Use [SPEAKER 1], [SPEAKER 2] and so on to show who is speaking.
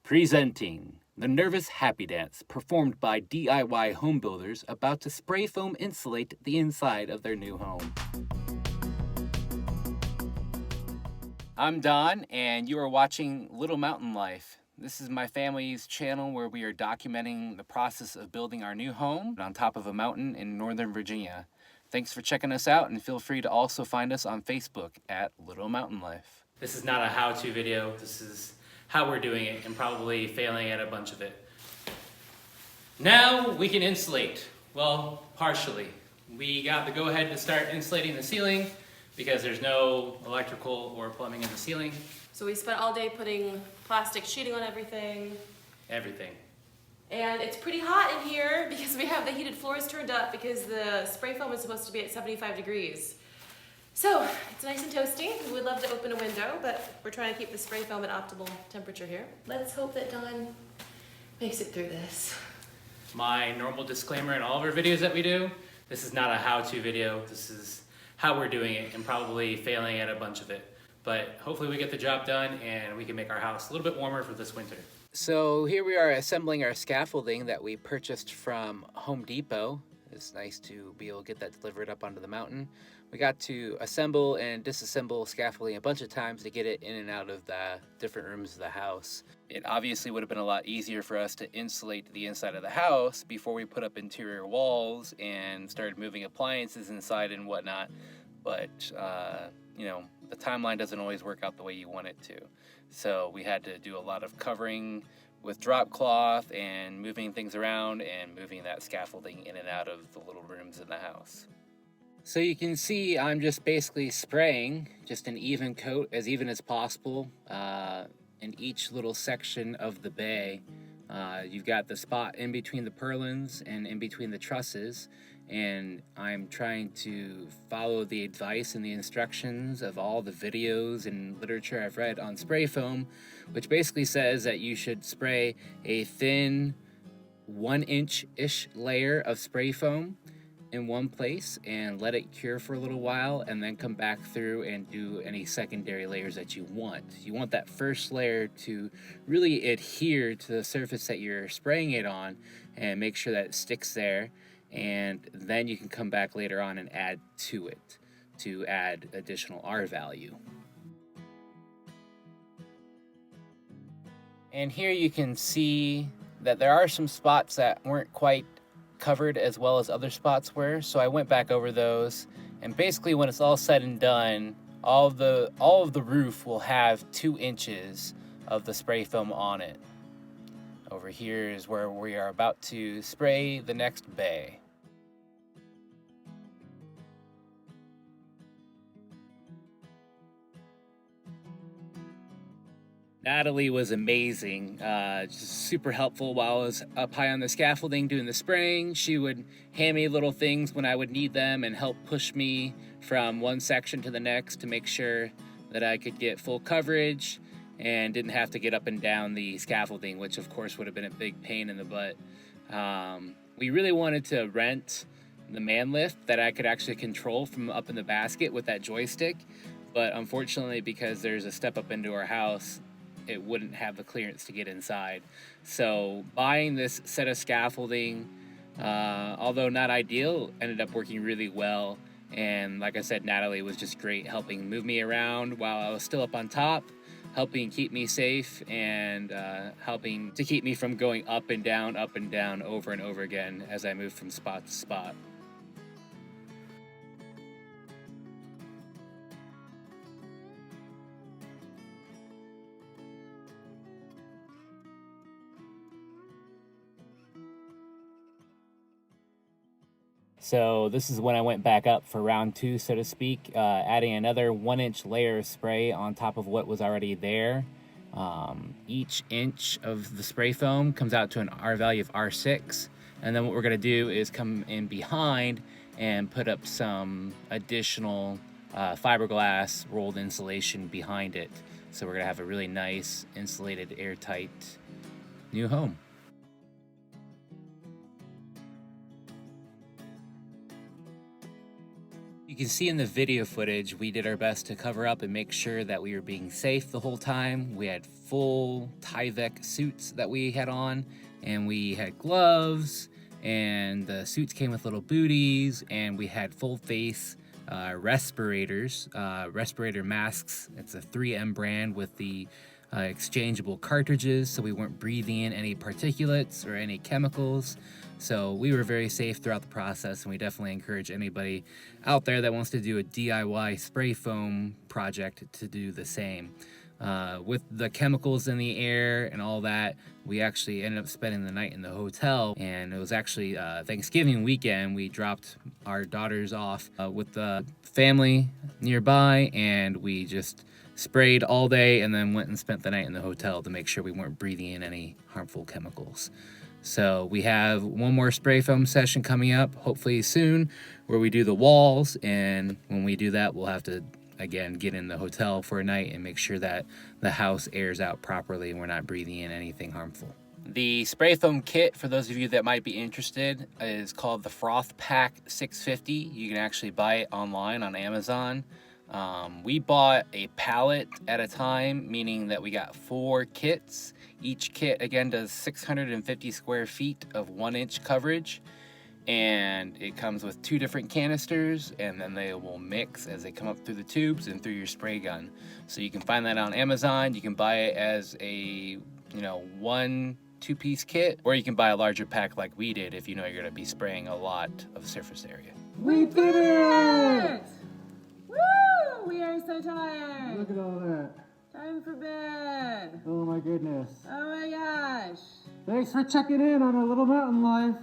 [SPEAKER 1] Presenting the nervous happy dance performed by DIY home builders about to spray foam insulate the inside of their new home. I'm Don, and you are watching Little Mountain Life. This is my family's channel where we are documenting the process of building our new home on top of a mountain in Northern Virginia. Thanks for checking us out, and feel free to also find us on Facebook at Little Mountain Life. This is not a how-to video. This is how we're doing it and probably failing at a bunch of it. Now we can insulate. Well, partially. We got the go-ahead to start insulating the ceiling because there's no electrical or plumbing in the ceiling.
[SPEAKER 2] So we spent all day putting plastic sheeting on everything.
[SPEAKER 1] Everything.
[SPEAKER 2] And it's pretty hot in here because we have the heated floors turned up because the spray foam is supposed to be at 75 degrees. So it's nice and toasty. We would love to open a window, but we're trying to keep the spray foam at optimal temperature here. Let's hope that Dawn makes it through this.
[SPEAKER 1] My normal disclaimer in all of our videos that we do, this is not a how-to video. This is how we're doing it and probably failing at a bunch of it. But hopefully we get the job done and we can make our house a little bit warmer for this winter. So here we are assembling our scaffolding that we purchased from Home Depot. It's nice to be able to get that delivered up onto the mountain. We got to assemble and disassemble scaffolding a bunch of times to get it in and out of the different rooms of the house. It obviously would have been a lot easier for us to insulate the inside of the house before we put up interior walls and started moving appliances inside and whatnot. But, the timeline doesn't always work out the way you want it to. So we had to do a lot of covering with drop cloth and moving things around and moving that scaffolding in and out of the little rooms in the house. So you can see I'm just basically spraying just an even coat, as even as possible, in each little section of the bay. You've got the spot in between the purlins and in between the trusses, and I'm trying to follow the advice and the instructions of all the videos and literature I've read on spray foam, which basically says that you should spray a thin 1-inch-ish layer of spray foam in one place and let it cure for a little while, and then come back through and do any secondary layers that you want. You want that first layer to really adhere to the surface that you're spraying it on and make sure that it sticks there, and then you can come back later on and add to it to add additional R value. And here you can see that there are some spots that weren't quite covered as well as other spots were, so I went back over those, and basically when it's all said and done, all of the roof will have 2 inches of the spray foam on it. Over here is where we are about to spray the next bay. Natalie was amazing, just super helpful while I was up high on the scaffolding doing the spraying. She would hand me little things when I would need them and help push me from one section to the next to make sure that I could get full coverage and didn't have to get up and down the scaffolding, which of course would have been a big pain in the butt. We really wanted to rent the man lift that I could actually control from up in the basket with that joystick, but unfortunately, because there's a step up into our house, it wouldn't have the clearance to get inside. So buying this set of scaffolding, although not ideal, ended up working really well. And like I said, Natalie was just great helping move me around while I was still up on top, helping keep me safe, and helping to keep me from going up and down, over and over again as I moved from spot to spot. So this is when I went back up for round 2, so to speak, adding another 1-inch layer of spray on top of what was already there. Each inch of the spray foam comes out to an R value of R6, and then what we're going to do is come in behind and put up some additional fiberglass rolled insulation behind it. So we're going to have a really nice insulated, airtight new home. You You can see in the video footage, we did our best to cover up and make sure that we were being safe the whole time. We had full Tyvek suits that we had on, and we had gloves, and the suits came with little booties, and we had full face respirators, respirator masks. It's a 3M brand with the exchangeable cartridges, so we weren't breathing in any particulates or any chemicals. So we were very safe throughout the process, and we definitely encourage anybody out there that wants to do a DIY spray foam project to do the same. With the chemicals in the air and all that, we actually ended up spending the night in the hotel, and it was actually Thanksgiving weekend. We dropped our daughters off with the family nearby, and we just sprayed all day and then went and spent the night in the hotel to make sure we weren't breathing in any harmful chemicals. So we have one more spray foam session coming up, hopefully soon, where we do the walls, and when we do that, we'll have to again get in the hotel for a night and make sure that the house airs out properly and we're not breathing in anything harmful. The spray foam kit, for those of you that might be interested, is called the Froth Pack 650. You can actually buy it online on Amazon. We bought a pallet at a time, meaning that we got 4 kits. Each kit again does 650 square feet of 1-inch coverage, and it comes with 2 different canisters, and then they will mix as they come up through the tubes and through your spray gun. So you can find that on Amazon. You can buy it as a 1 2-piece kit, or you can buy a larger pack like we did if you know you're going to be spraying a lot of surface area.
[SPEAKER 2] We did it! Woo! We are so tired.
[SPEAKER 3] Look at all that.
[SPEAKER 2] Time for bed.
[SPEAKER 3] Oh my goodness.
[SPEAKER 2] Oh my gosh.
[SPEAKER 3] Thanks for checking in on our little mountain life.